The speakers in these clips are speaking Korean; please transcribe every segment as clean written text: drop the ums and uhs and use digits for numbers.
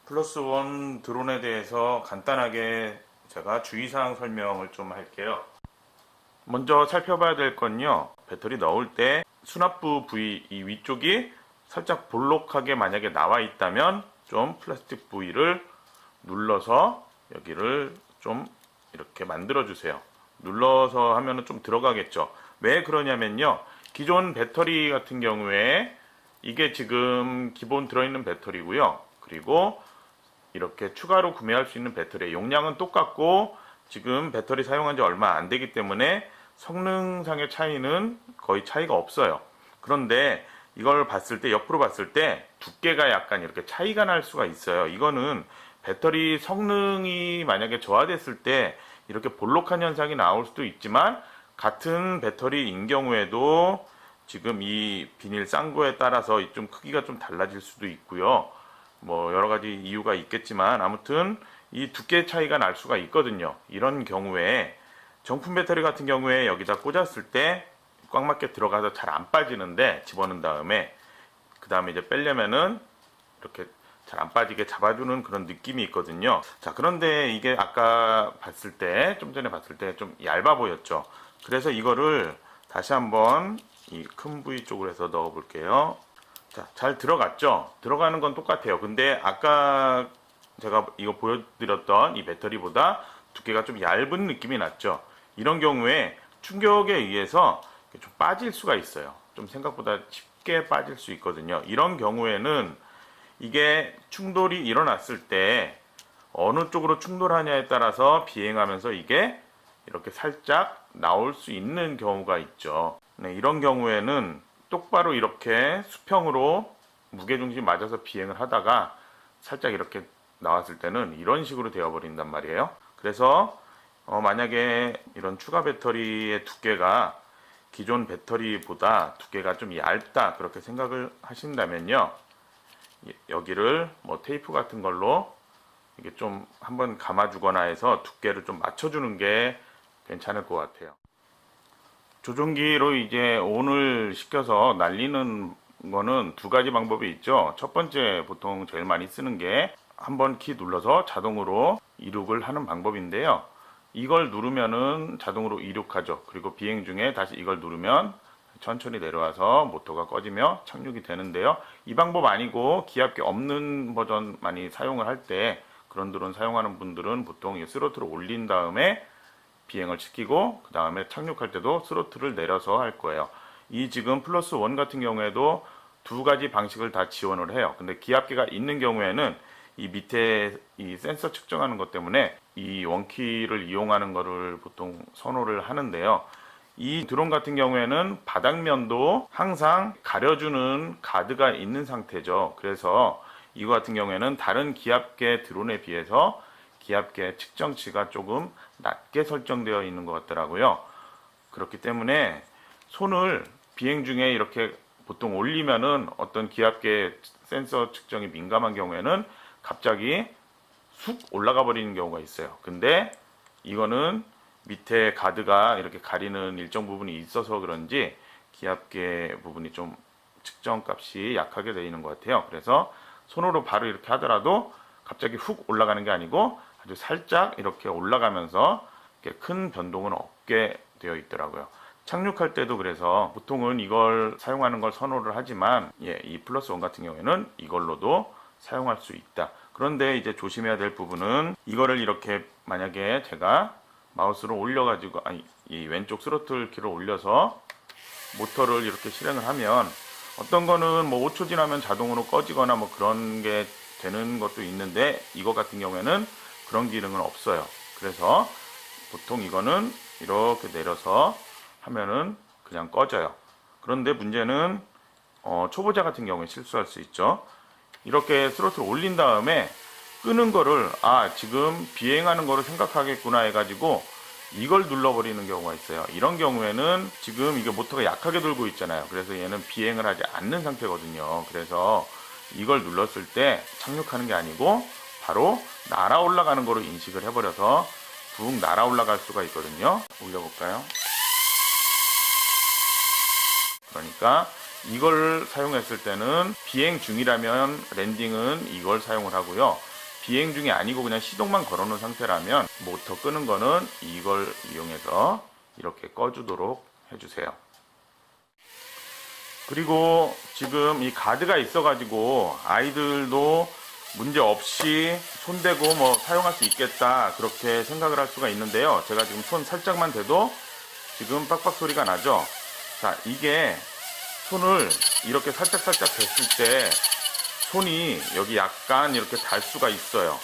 플러스 원 드론에 대해서 간단하게 제가 주의사항 설명을 좀 할게요. 먼저 살펴봐야 될 건요, 배터리 넣을 때 수납부 부위 이 위쪽이 살짝 볼록하게 만약에 나와 있다면 좀 플라스틱 부위를 눌러서 여기를 좀 이렇게 만들어 주세요. 눌러서 하면은 좀 들어가겠죠. 왜 그러냐면요, 기존 배터리 같은 경우에 이게 지금 기본 들어있는 배터리고요, 그리고 이렇게 추가로 구매할 수 있는 배터리의 용량은 똑같고 지금 배터리 사용한 지 얼마 안 되기 때문에 성능상의 차이는 거의 차이가 없어요. 그런데 이걸 봤을 때, 옆으로 봤을 때 두께가 약간 이렇게 차이가 날 수가 있어요. 이거는 배터리 성능이 만약에 저하됐을 때 이렇게 볼록한 현상이 나올 수도 있지만, 같은 배터리인 경우에도 지금 이 비닐 싼 거에 따라서 좀 크기가 좀 달라질 수도 있고요. 뭐 여러 가지 이유가 있겠지만 아무튼 이 두께 차이가 날 수가 있거든요. 이런 경우에 정품 배터리 같은 경우에 여기다 꽂았을 때 꽉 맞게 들어가서 잘 안 빠지는데, 집어넣은 다음에 그 다음에 이제 빼려면은 이렇게 잘 안 빠지게 잡아주는 그런 느낌이 있거든요. 자, 그런데 이게 아까 봤을 때, 좀 전에 봤을 때 좀 얇아 보였죠. 그래서 이거를 다시 한번 이 큰 부위 쪽으로 해서 넣어 볼게요. 자, 잘 들어갔죠? 들어가는 건 똑같아요. 근데 아까 제가 이거 보여드렸던 이 배터리보다 두께가 좀 얇은 느낌이 났죠? 이런 경우에 충격에 의해서 좀 빠질 수가 있어요. 좀 생각보다 쉽게 빠질 수 있거든요. 이런 경우에는 이게 충돌이 일어났을 때 어느 쪽으로 충돌하냐에 따라서 비행하면서 이게 이렇게 살짝 나올 수 있는 경우가 있죠. 네, 이런 경우에는 똑바로 이렇게 수평으로 무게중심 맞아서 비행을 하다가 살짝 이렇게 나왔을 때는 이런 식으로 되어버린단 말이에요. 그래서 만약에 이런 추가 배터리의 두께가 기존 배터리보다 두께가 좀 얇다 그렇게 생각을 하신다면요, 여기를 뭐 테이프 같은 걸로 이게 좀 한번 감아주거나 해서 두께를 좀 맞춰주는 게 괜찮을 것 같아요. 조종기로 이제 온을 시켜서 날리는 거는 두 가지 방법이 있죠. 첫 번째, 보통 제일 많이 쓰는 게 한번 키 눌러서 자동으로 이륙을 하는 방법인데요. 이걸 누르면은 자동으로 이륙하죠. 그리고 비행 중에 다시 이걸 누르면 천천히 내려와서 모터가 꺼지며 착륙이 되는데요. 이 방법 아니고 기압기 없는 버전 많이 사용을 할 때, 그런 드론 사용하는 분들은 보통 이 스로틀을 올린 다음에 비행을 시키고 그 다음에 착륙할 때도 스로틀을 내려서 할 거예요. 이 지금 플러스 원 같은 경우에도 두 가지 방식을 다 지원을 해요. 근데 기압기가 있는 경우에는 이 밑에 이 센서 측정하는 것 때문에 이 원키를 이용하는 거를 보통 선호를 하는데요. 이 드론 같은 경우에는 바닥면도 항상 가려주는 가드가 있는 상태죠. 그래서 이거 같은 경우에는 다른 기압계 드론에 비해서 기압계 측정치가 조금 낮게 설정되어 있는 것 같더라고요. 그렇기 때문에 손을 비행 중에 이렇게 보통 올리면은 어떤 기압계 센서 측정이 민감한 경우에는 갑자기 쑥 올라가 버리는 경우가 있어요. 근데 이거는 밑에 가드가 이렇게 가리는 일정 부분이 있어서 그런지 기압계 부분이 좀 측정 값이 약하게 되어 있는 것 같아요. 그래서 손으로 바로 이렇게 하더라도 갑자기 훅 올라가는 게 아니고 아주 살짝 이렇게 올라가면서 이렇게 큰 변동은 없게 되어 있더라고요. 착륙할 때도 그래서 보통은 이걸 사용하는 걸 선호를 하지만, 이 플러스 원 같은 경우에는 이걸로도 사용할 수 있다. 그런데 이제 조심해야 될 부분은, 이거를 이렇게 만약에 제가 마우스를 올려가지고, 이 왼쪽 스로틀 키를 올려서 모터를 이렇게 실행을 하면, 어떤 거는 뭐 5초 지나면 자동으로 꺼지거나 뭐 그런 게 되는 것도 있는데, 이거 같은 경우에는 그런 기능은 없어요. 그래서 보통 이거는 이렇게 내려서 하면은 그냥 꺼져요. 그런데 문제는 초보자 같은 경우에 실수할 수 있죠. 이렇게 스로틀 올린 다음에 끄는 거를 지금 비행하는 거를 생각하겠구나 해가지고 이걸 눌러버리는 경우가 있어요. 이런 경우에는 지금 이게 모터가 약하게 돌고 있잖아요. 그래서 얘는 비행을 하지 않는 상태거든요. 그래서 이걸 눌렀을 때 착륙하는 게 아니고 바로 날아 올라가는 거로 인식을 해버려서 붕 날아 올라갈 수가 있거든요. 올려볼까요? 그러니까 이걸 사용했을 때는 비행 중이라면 랜딩은 이걸 사용을 하고요. 비행 중이 아니고 그냥 시동만 걸어놓은 상태라면 모터 끄는 거는 이걸 이용해서 이렇게 꺼주도록 해주세요. 그리고 지금 이 가드가 있어가지고 아이들도 문제 없이 손대고 뭐 사용할 수 있겠다 그렇게 생각을 할 수가 있는데요. 제가 지금 손 살짝만 대도 지금 빡빡 소리가 나죠. 자, 이게 손을 이렇게 살짝살짝 댔을 때 손이 여기 약간 이렇게 달 수가 있어요.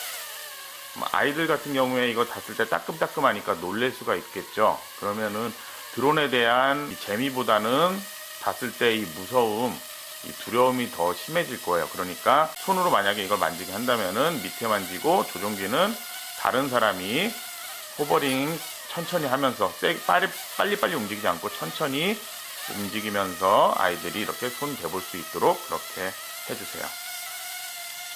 아이들 같은 경우에 이거 닿을 때 따끔따끔하니까 놀랄 수가 있겠죠. 그러면은 드론에 대한 재미보다는 닿을 때 이 무서움, 이 두려움이 더 심해질 거예요. 그러니까 손으로 만약에 이걸 만지게 한다면은 밑에 만지고 조종기는 다른 사람이 호버링 천천히 하면서 빨리빨리 움직이지 않고 천천히 움직이면서 아이들이 이렇게 손 대볼 수 있도록 그렇게 해주세요.